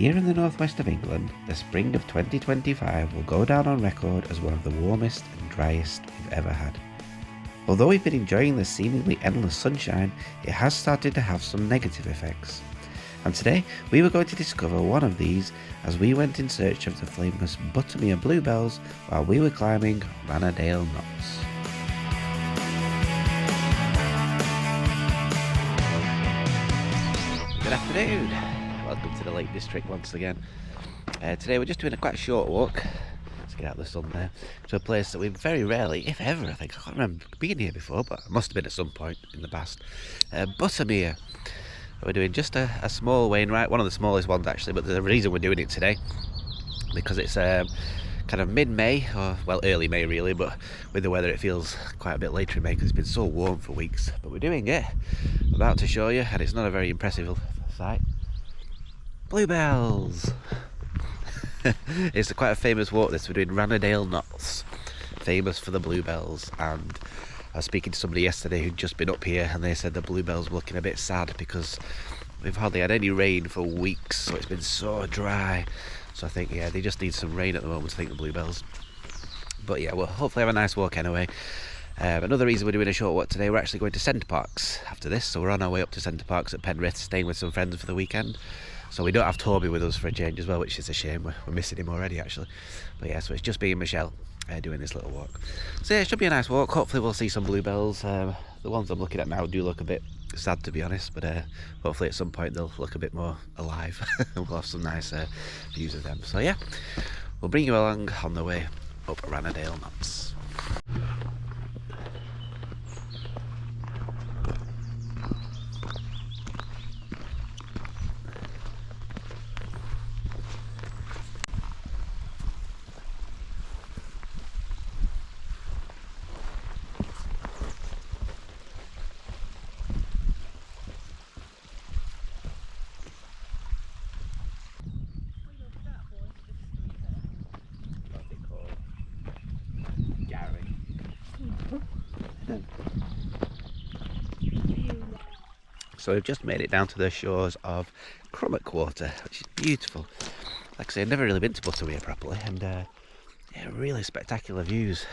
Here in the northwest of England, the spring of 2025 will go down on record as one of the warmest and driest we've ever had. Although we've been enjoying the seemingly endless sunshine, it has started to have some negative effects. And today, we were going to discover one of these as we went in search of the famous Buttermere Bluebells while we were climbing Rannerdale Knotts. Good afternoon. Welcome to the Lake District once again. Today we're just doing a quite short walk. Let's get out the sun there. To a place that we very rarely, if ever, I can't remember being here before, but it must have been at some point in the past. Buttermere. We're doing just a small Wainwright, one of the smallest ones actually, but the reason we're doing it today, because it's kind of mid-May, or well early May really, but with the weather it feels quite a bit later in May because it's been so warm for weeks. But we're doing it. I'm about to show you, and it's not a very impressive sight. Bluebells! It's quite a famous walk this. We're doing Rannerdale Knotts, famous for the bluebells, and I was speaking to somebody yesterday who'd just been up here and they said the bluebells were looking a bit sad because we've hardly had any rain for weeks, so it's been so dry. So I think, yeah, they just need some rain at the moment, I think, the bluebells. But yeah, we'll hopefully have a nice walk anyway. Another reason we're doing a short walk today, we're actually going to Centre Parks after this, so we're on our way up to Centre Parks at Penrith, staying with some friends for the weekend. So we don't have Toby with us for a change as well, which is a shame. We're missing him already actually. But yeah, so it's just me and Michelle doing this little walk. So yeah, it should be a nice walk. Hopefully we'll see some bluebells. The ones I'm looking at now do look a bit sad, to be honest, but hopefully at some point they'll look a bit more alive. We'll have some nice views of them. So yeah, we'll bring you along on the way up Rannerdale Knotts. So we've just made it down to the shores of Crummock Water, which is beautiful. Like I say, I've never really been to Buttermere properly, and yeah, really spectacular views.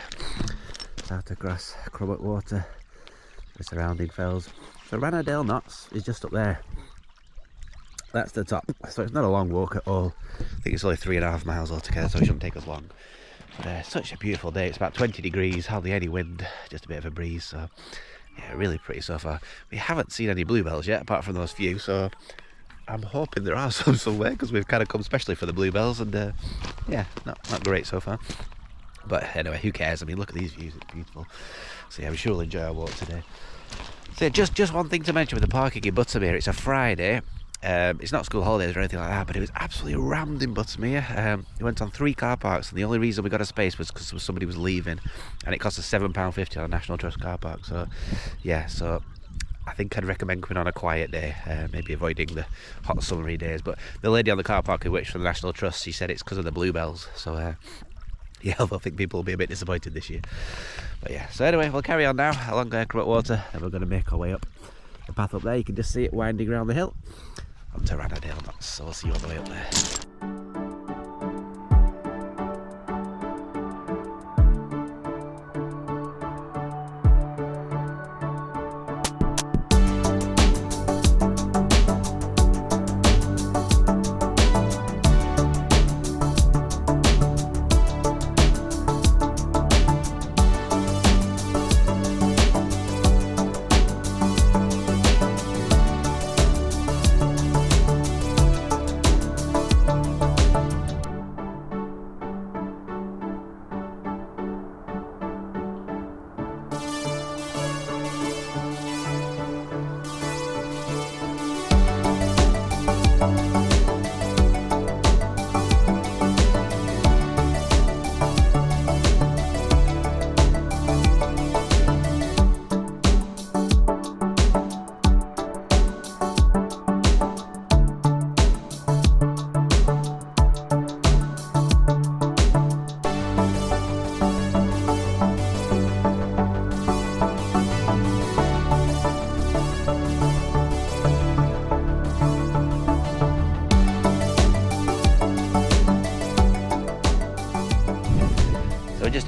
Out across Crummock Water, the surrounding fells. So Rannerdale Knotts is just up there. That's the top. So it's not a long walk at all. I think it's only 3.5 miles altogether, so it shouldn't take us long. But such a beautiful day. It's about 20 degrees, hardly any wind, just a bit of a breeze. So yeah, really pretty so far. We haven't seen any bluebells yet, apart from those few, so I'm hoping there are some somewhere, because we've kind of come specially for the bluebells, and yeah, not great so far. But anyway, who cares? I mean, look at these views, it's beautiful. So yeah, we sure will enjoy our walk today. So yeah, just one thing to mention with the parking in Buttermere, it's a Friday. It's not school holidays or anything like that, but it was absolutely rammed in Buttermere. We went on 3 car parks, and the only reason we got a space was because somebody was leaving, and it cost us £7.50 on a National Trust car park. So yeah, so I think I'd recommend coming on a quiet day, maybe avoiding the hot summery days. But the lady on the car park who works for the National Trust, she said it's because of the bluebells. So yeah, I think people will be a bit disappointed this year. But yeah, so anyway, we'll carry on now along Crummock Water, and we're going to make our way up the path up there. You can just see it winding around the hill onto Rannerdale Knotts, so we'll see you all the way up there.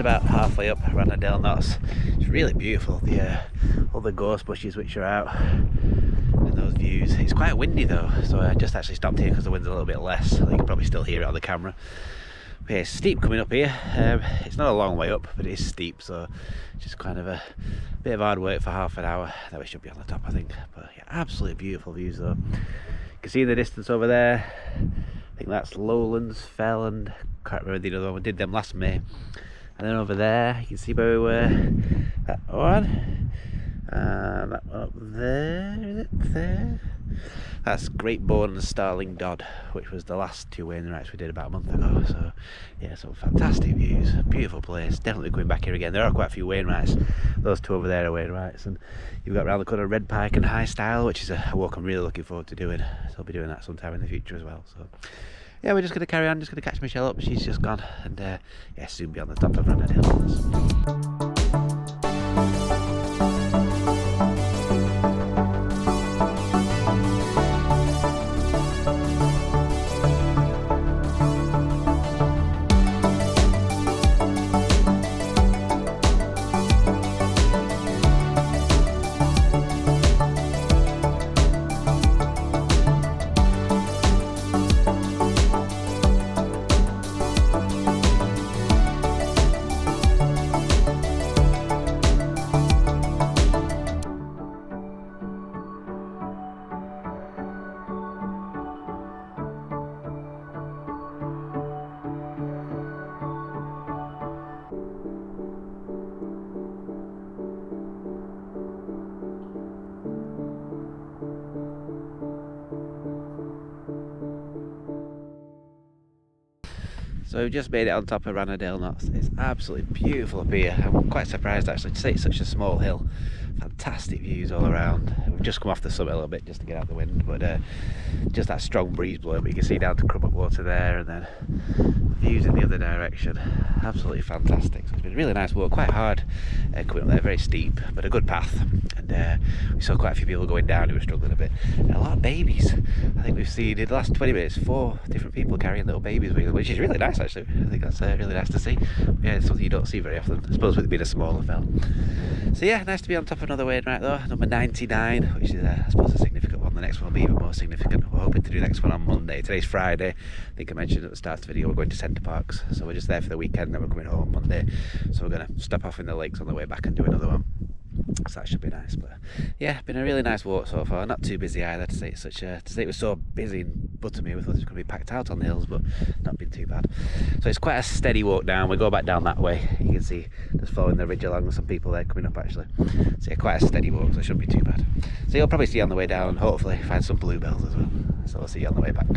about halfway up Rannerdale Knotts. It's really beautiful, all the gorse bushes which are out, and those views. It's quite windy though, so I just actually stopped here because the wind's a little bit less. You can probably still hear it on the camera. But yeah, it's steep coming up here. It's not a long way up, but it is steep, so it's just kind of a bit of hard work for half an hour. Then we should be on the top, I think. But yeah, absolutely beautiful views though. You can see in the distance over there, I think that's Lowlands, Fell, and can't remember the other one. We did them last May. And then over there, you can see where we were. That one. And that one up there. Is it there? That's Great Bone and Starling Dodd, which was the last two Wainwrights we did about a month ago. So yeah, some fantastic views. Beautiful place. Definitely coming back here again. There are quite a few Wainwrights. Those two over there are Wainwrights. And you've got around the corner Red Pike and High Stile, which is a walk I'm really looking forward to doing. So I'll be doing that sometime in the future as well. So yeah, we're just going to carry on, just going to catch Michelle up. She's just gone, and yeah, soon be on the top of Rannerdale Knotts. So we've just made it on top of Rannerdale Knotts. It's absolutely beautiful up here. I'm quite surprised actually to see it's such a small hill. Fantastic views all around. We've just come off the summit a little bit just to get out the wind, but just that strong breeze blowing. But you can see down to Crummock Water there, and then views in the other direction. Absolutely fantastic. So it's been a really nice walk, quite hard coming up there, very steep, but a good path. And we saw quite a few people going down who were struggling a bit. And a lot of babies. I think we've seen in the last 20 minutes 4 different people carrying little babies with them, which is really nice actually. I think that's really nice to see. But yeah, it's something you don't see very often, I suppose, with it being a smaller fell. So yeah, nice to be on top of another Wainwright though, number 99, which is I suppose a significant one. The next one will be even more significant. We're hoping to do the next one on Monday. Today's Friday. I think I mentioned at the start of the video we're going to Centre Parks, so we're just there for the weekend, then we're coming home on Monday. So we're going to stop off in the lakes on the way back and do another one. So that should be nice. But yeah, been a really nice walk so far. Not too busy either to say it's to say it was so busy in Buttermere. We thought it was going to be packed out on the hills, but not been too bad. So it's quite a steady walk down. We go back down that way. You can see just following the ridge along with some people there coming up actually. So yeah, quite a steady walk, so it shouldn't be too bad. So you'll probably see on the way down, hopefully find some bluebells as well. So we'll see you on the way back.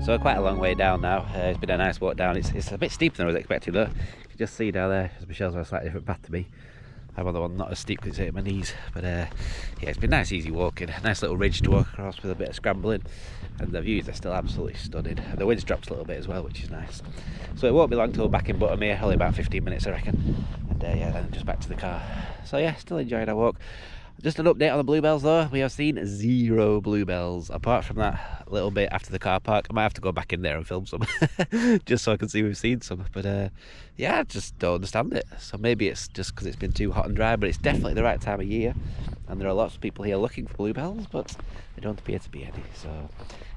So we're quite a long way down now. It's been a nice walk down. It's a bit steeper than I was expecting though. You can just see down there, as Michelle's on a slightly different path to me. I'm on the one not as steep because it's at my knees. But yeah, it's been nice easy walking. Nice little ridge to walk across with a bit of scrambling. And the views are still absolutely stunning. And the wind's dropped a little bit as well, which is nice. So it won't be long till we're back in Buttermere, only about 15 minutes I reckon. And yeah, then just back to the car. So yeah, still enjoying our walk. Just an update on the bluebells though. We have seen 0 bluebells apart from that little bit after the car park. I might have to go back in there and film some just so I can see we've seen some. But yeah, I just don't understand it. So maybe it's just because it's been too hot and dry, but it's definitely the right time of year. And there are lots of people here looking for bluebells, but there don't appear to be any. So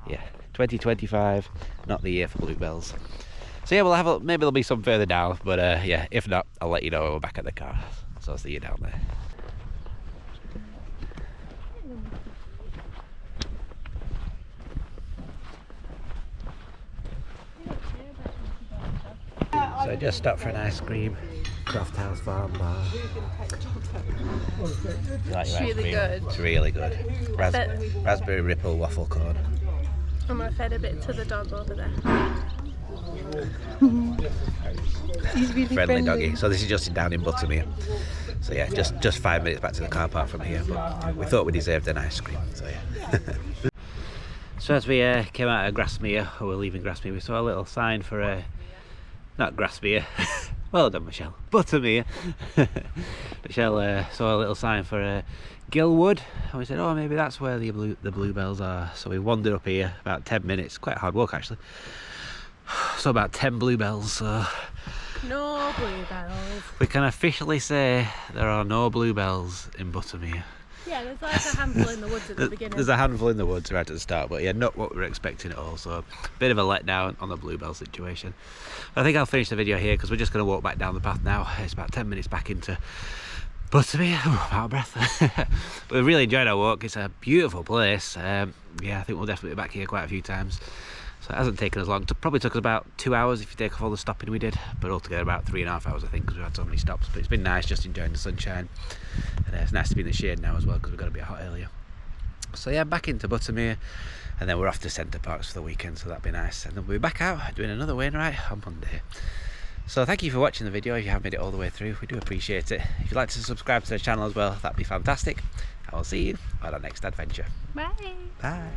yeah, 2025, not the year for bluebells. So yeah, we'll have maybe there'll be some further down, but yeah, if not, I'll let you know when we're back at the car. So I'll see you down there. So I just stopped for an ice cream. Croft House Farm Bar. It's really good. It's really good. Raspberry Ripple waffle cone. And I fed a bit to the dog over there. He's really friendly doggy. So this is just down in Buttermere. So yeah, just 5 minutes back to the car park from here. But we thought we deserved an ice cream. So yeah. So as we came out of Grasmere, or we're leaving Grasmere, we saw a little sign for not Grasmere. Well done, Michelle. Buttermere. Michelle saw a little sign for Gilwood, and we said, oh, maybe that's where the bluebells are. So we wandered up here, about 10 minutes, quite a hard walk actually. So about 10 bluebells. So no bluebells. We can officially say there are no bluebells in Buttermere. Yeah, there's like a handful in the woods at the beginning. There's a handful in the woods right at the start, but yeah, not what we were expecting at all. So a bit of a letdown on the bluebell situation. I think I'll finish the video here because we're just going to walk back down the path now. It's about 10 minutes back into Buttermere. I'm out of breath. But we really enjoyed our walk. It's a beautiful place. Yeah, I think we'll definitely be back here quite a few times. So it hasn't taken us long. It probably took us about 2 hours if you take off all the stopping we did, but altogether about 3.5 hours I think, because we had so many stops. But it's been nice just enjoying the sunshine, and it's nice to be in the shade now as well because we've got a bit hot earlier. So yeah, back into Buttermere, and then we're off to Centre Parks for the weekend, so that'd be nice. And then we'll be back out doing another Wainwright on Monday. So thank you for watching the video. If you haven't made it all the way through, we do appreciate it. If you'd like to subscribe to the channel as well, that'd be fantastic. I will see you on our next adventure. Bye. Bye.